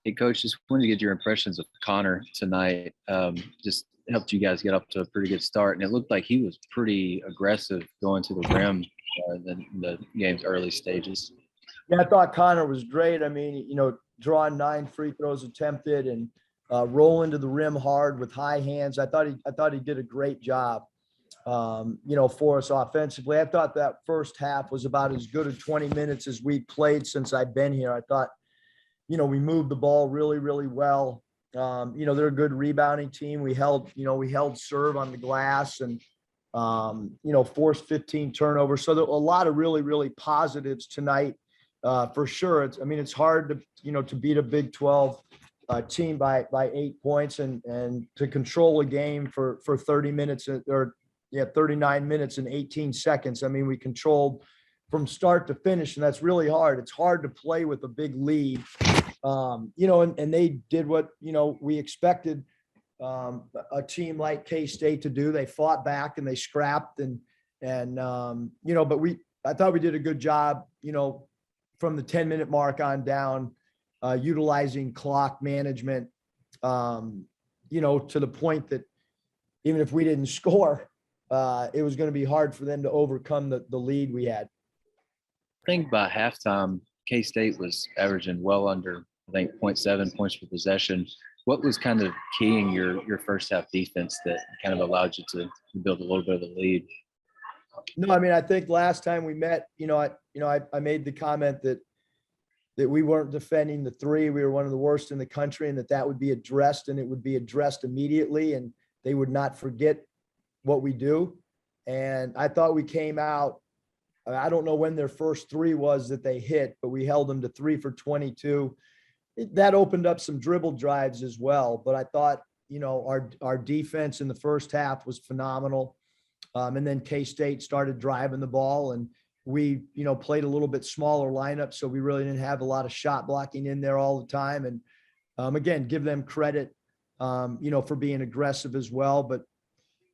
Hey, Coach, just wanted to get your impressions of Connor tonight. Just helped you guys get up to a pretty good start, and it looked like he was pretty aggressive going to the rim in the game's early stages. Yeah, I thought Connor was great. I mean, drawing 9 free throws attempted and rolling to the rim hard with high hands. I thought he did a great job. For us offensively. I thought that first half was about as good a 20 minutes as we played since I've been here. I thought, we moved the ball really, really well. They're a good rebounding team. We held serve on the glass and, forced 15 turnovers. So there were a lot of really, really positives tonight, for sure. It's hard to beat a Big 12 team by 8 points and to control a game for 30 minutes or 39 minutes and 18 seconds. We controlled from start to finish, and that's really hard. It's hard to play with a big lead. And they did what, we expected a team like K-State to do. They fought back and they scrapped but I thought we did a good job, from the 10-minute mark on down, utilizing clock management, to the point that even if we didn't score, it was going to be hard for them to overcome the lead we had. I think by halftime, K-State was averaging well under, I think, 0.7 points per possession. What was kind of keying your first half defense that kind of allowed you to build a little bit of a lead? No, I think last time we met, I made the comment that we weren't defending the three. We were one of the worst in the country, and that would be addressed, and it would be addressed immediately, and they would not forget what we do. And I thought we came out, I don't know when their first three was that they hit, but we held them to 3 for 22. That opened up some dribble drives as well. But I thought, our defense in the first half was phenomenal. And then K-State started driving the ball, and we, played a little bit smaller lineup. So we really didn't have a lot of shot blocking in there all the time. And again, give them credit, for being aggressive as well. But,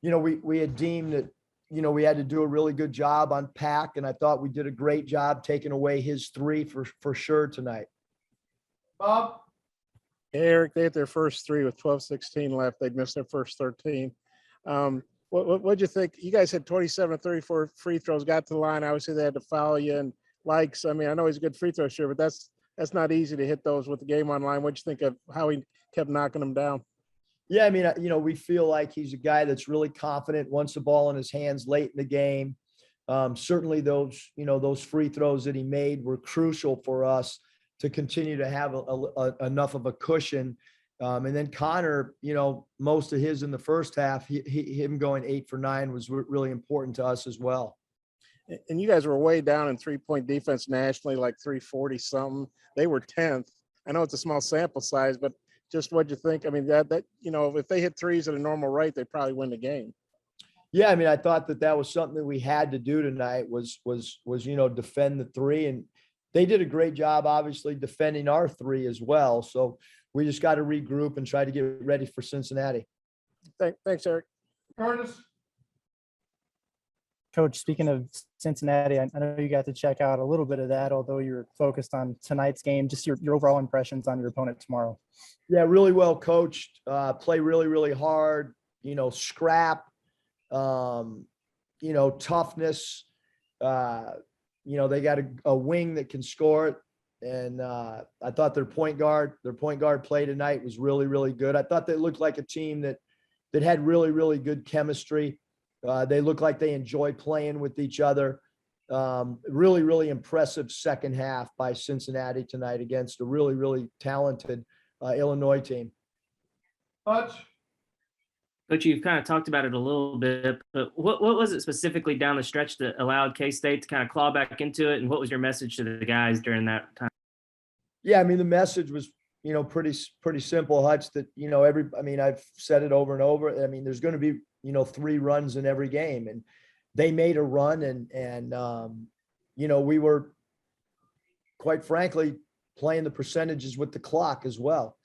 we had deemed that, we had to do a really good job on Pack, and I thought we did a great job taking away his three for sure tonight. Bob? Eric, they hit their first three with 12:16 left. They'd missed their first 13. What'd you think? You guys had 27 of 34 free throws, got to the line. Obviously, they had to foul you. And Lykes, I know he's a good free throw shooter, but that's not easy to hit those with the game on line. What'd you think of how he kept knocking them down? Yeah, we feel like he's a guy that's really confident, wants the ball in his hands late in the game. Certainly those free throws that he made were crucial for us to continue to have enough of a cushion. And then Connor, most of his in the first half, him going 8 for 9 was really important to us as well. And you guys were way down in 3-point defense nationally, like 340 something. They were 10th. I know it's a small sample size, but just what'd you think? That if they hit threes at a normal rate, they probably win the game. Yeah, I thought that was something that we had to do tonight was defend the three, and they did a great job, obviously, defending our three as well. So we just got to regroup and try to get ready for Cincinnati. Thanks, Eric. Curtis. Coach, speaking of Cincinnati, I know you got to check out a little bit of that, although you're focused on tonight's game. Just your overall impressions on your opponent tomorrow. Yeah, really well coached. Play really, really hard. Scrap. Toughness. They got a wing that can score it. And I thought their point guard play tonight was really, really good. I thought they looked like a team that had really, really good chemistry. They look like they enjoy playing with each other. Really, really impressive second half by Cincinnati tonight against a really, really talented Illinois team. Coach, you've kind of talked about it a little bit, but what was it specifically down the stretch that allowed K-State to kind of claw back into it? And what was your message to the guys during that time? Yeah, the message was, pretty simple, Hutch, that, I've said it over and over. There's going to be, 3 runs in every game, and they made a run and we were, quite frankly, playing the percentages with the clock as well.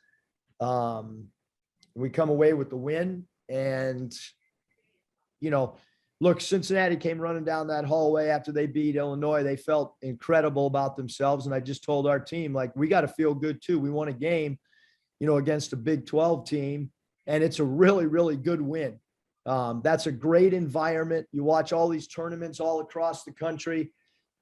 We come away with the win, and, look, Cincinnati came running down that hallway after they beat Illinois. They felt incredible about themselves. And I just told our team, we got to feel good too. We won a game. against a Big 12 team. And it's a really, really good win. That's a great environment. You watch all these tournaments all across the country.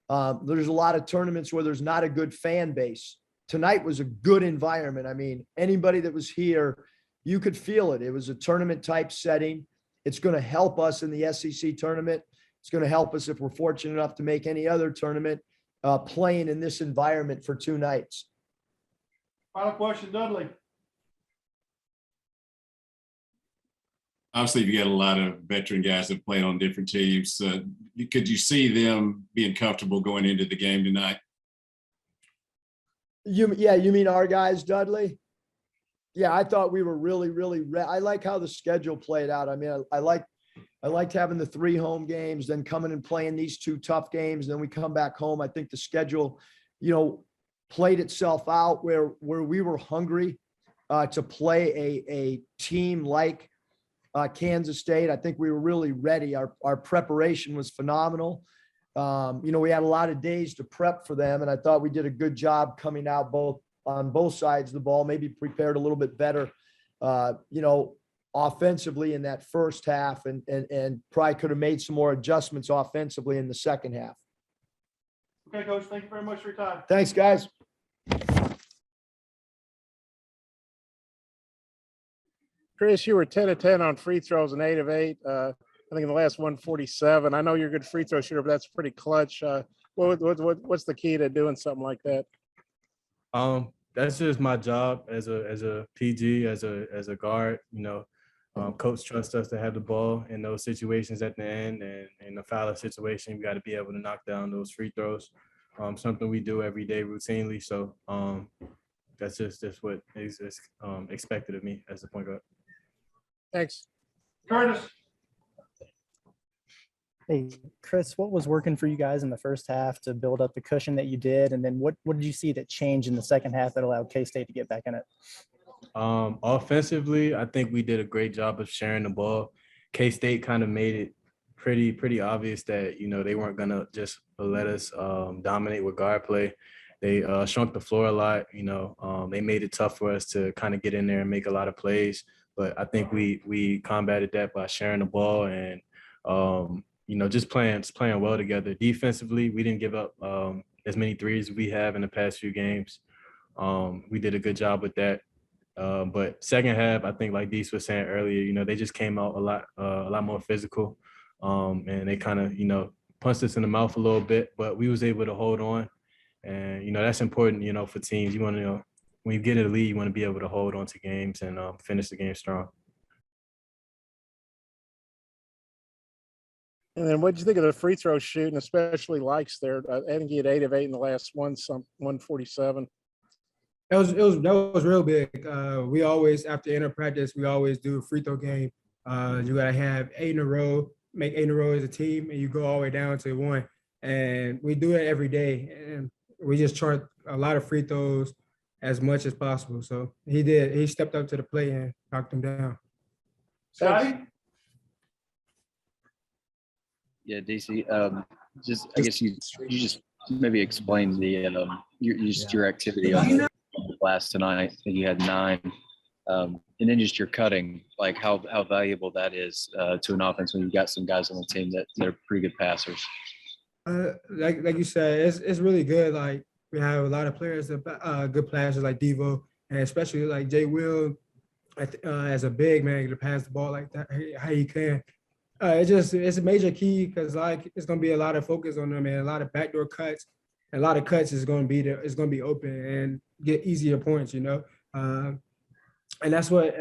There's a lot of tournaments where there's not a good fan base. Tonight was a good environment. I mean, anybody that was here, you could feel it. It was a tournament type setting. It's going to help us in the SEC tournament. It's going to help us if we're fortunate enough to make any other tournament playing in this environment for 2 nights. Final question, Dudley. Obviously, you got a lot of veteran guys that play on different teams. Could you see them being comfortable going into the game tonight? You mean our guys, Dudley? Yeah, I thought we were really, really. I like how the schedule played out. I mean, I liked having the 3 home games, then coming and playing these 2 tough games. Then we come back home. I think the schedule, played itself out where we were hungry to play a team like Kansas State. I think we were really ready. Our preparation was phenomenal. We had a lot of days to prep for them, and I thought we did a good job coming out on both sides of the ball, maybe prepared a little bit better, offensively in that first half, and probably could have made some more adjustments offensively in the second half. Okay, Coach, thank you very much for your time. Thanks, guys. Chris, you were 10 of 10 on free throws and 8 of 8. I think in the last 147. I know you're a good free throw shooter, but that's pretty clutch. What's the key to doing something like that? That's just my job as a PG, as a guard. Coach trusts us to have the ball in those situations at the end, and in a foul situation, we got to be able to knock down those free throws. Something we do every day routinely. So that's just what is expected of me as a point guard. Thanks. Curtis. Hey, Chris, what was working for you guys in the first half to build up the cushion that you did? And then what did you see that changed in the second half that allowed K-State to get back in it? Offensively, I think we did a great job of sharing the ball. K-State kind of made it pretty obvious that, they weren't going to just let us dominate with guard play. They shrunk the floor a lot. They made it tough for us to kind of get in there and make a lot of plays. But I think we combated that by sharing the ball and, just playing well together. Defensively, we didn't give up as many threes as we have in the past few games. We did a good job with that. But second half, I think like Dees was saying earlier, they just came out a lot more physical. And they kind of, punched us in the mouth a little bit, but we was able to hold on. And, that's important, for teams. You want to, when you get in the lead, you want to be able to hold on to games and finish the game strong. And then what did you think of the free throw shooting, especially Lykes there? I think he had 8 of 8 in the last 147. That was real big. We always, after inter practice, we always do a free throw game. You gotta have 8 in a row, make 8 in a row as a team, and you go all the way down to 1. And we do it every day. And we just chart a lot of free throws as much as possible. So he did. He stepped up to the plate and knocked them down. Scotty? Yeah, DC. I guess you just maybe explain the your activity on the glass tonight. And you had 9, and then just your cutting, like how valuable that is to an offense when you've got some guys on the team that are pretty good passers. Like you said, it's really good. Like we have a lot of players that good passers like Devo, and especially like Jay Will, as a big man to pass the ball like that how he can. It's a major key because like it's gonna be a lot of focus on them and a lot of backdoor cuts. And a lot of cuts is gonna be there. It's gonna be open and get easier points, And that's what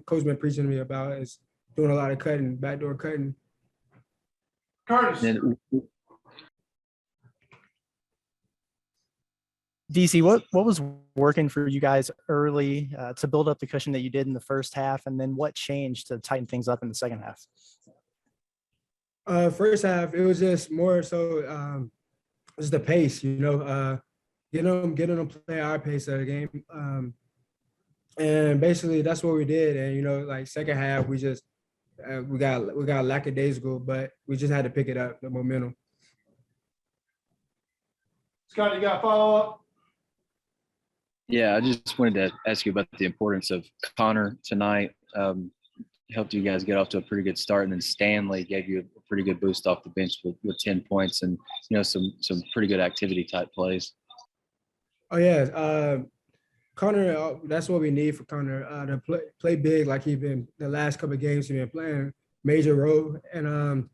coach been preaching to me about is doing a lot of cutting, backdoor cutting. Curtis. DC, what was working for you guys early to build up the cushion that you did in the first half, and then what changed to tighten things up in the second half? First half, it was just more so just the pace, getting them play our pace of the game, and basically that's what we did. And like second half, we just we got lackadaisical, but we just had to pick it up, the momentum. Scott, you got a follow-up? Yeah, I just wanted to ask you about the importance of Connor tonight. Helped you guys get off to a pretty good start, and then Stanley gave you a pretty good boost off the bench with 10 points and some pretty good activity type plays. Oh yeah, Connor. That's what we need for Connor to play big, like he been the last couple of games. He been playing major role, and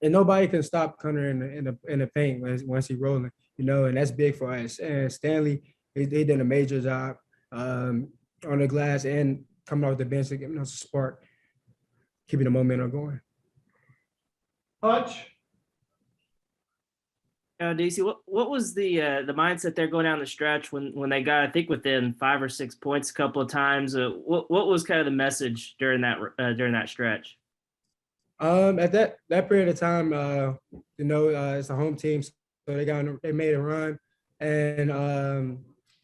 nobody can stop Connor in the paint once he rolling. And that's big for us. And Stanley, he did a major job on the glass and coming off the bench and giving us a spark, keeping the momentum going. Hutch, DC, what was the mindset there going down the stretch when they got, I think, within 5 or 6 points a couple of times? What was kind of the message during that stretch? At that period of time, it's a home team, so they made a run, and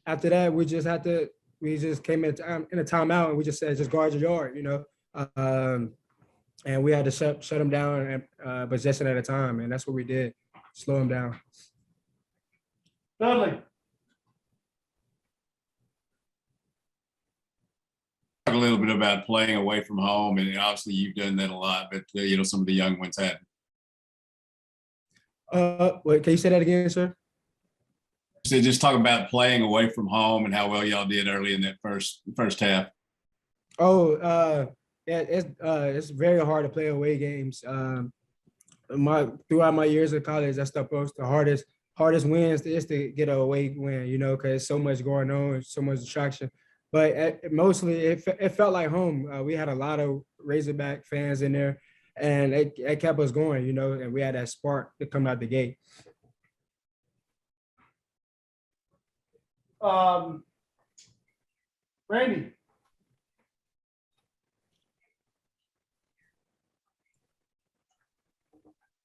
after that we just came in a timeout and we just said just guard your yard, and we had to shut them down and possession at a time, and that's what we did, slow them down. Dudley, Talk a little bit about playing away from home, and obviously you've done that a lot, but some of the young ones haven't. Wait, can you say that again, sir? So just talk about playing away from home and how well y'all did early in that first half. Oh, yeah, it's very hard to play away games. Throughout my years of college, that's the hardest wins is to get an away win, because so much going on, so much distraction. But mostly it felt like home. We had a lot of Razorback fans in there, and it kept us going, and we had that spark to come out the gate. Randy,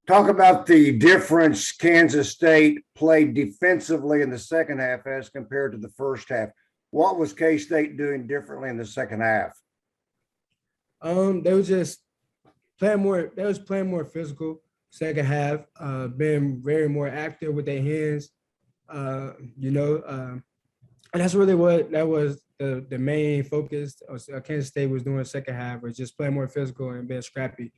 talk about the difference Kansas State played defensively in the second half as compared to the first half. What was K-State doing differently in the second half? They was just playing more. They was playing more physical. Second half, being very more active with their hands. And that's really what that was the main focus Kansas State was doing second half, was just playing more physical and being scrappy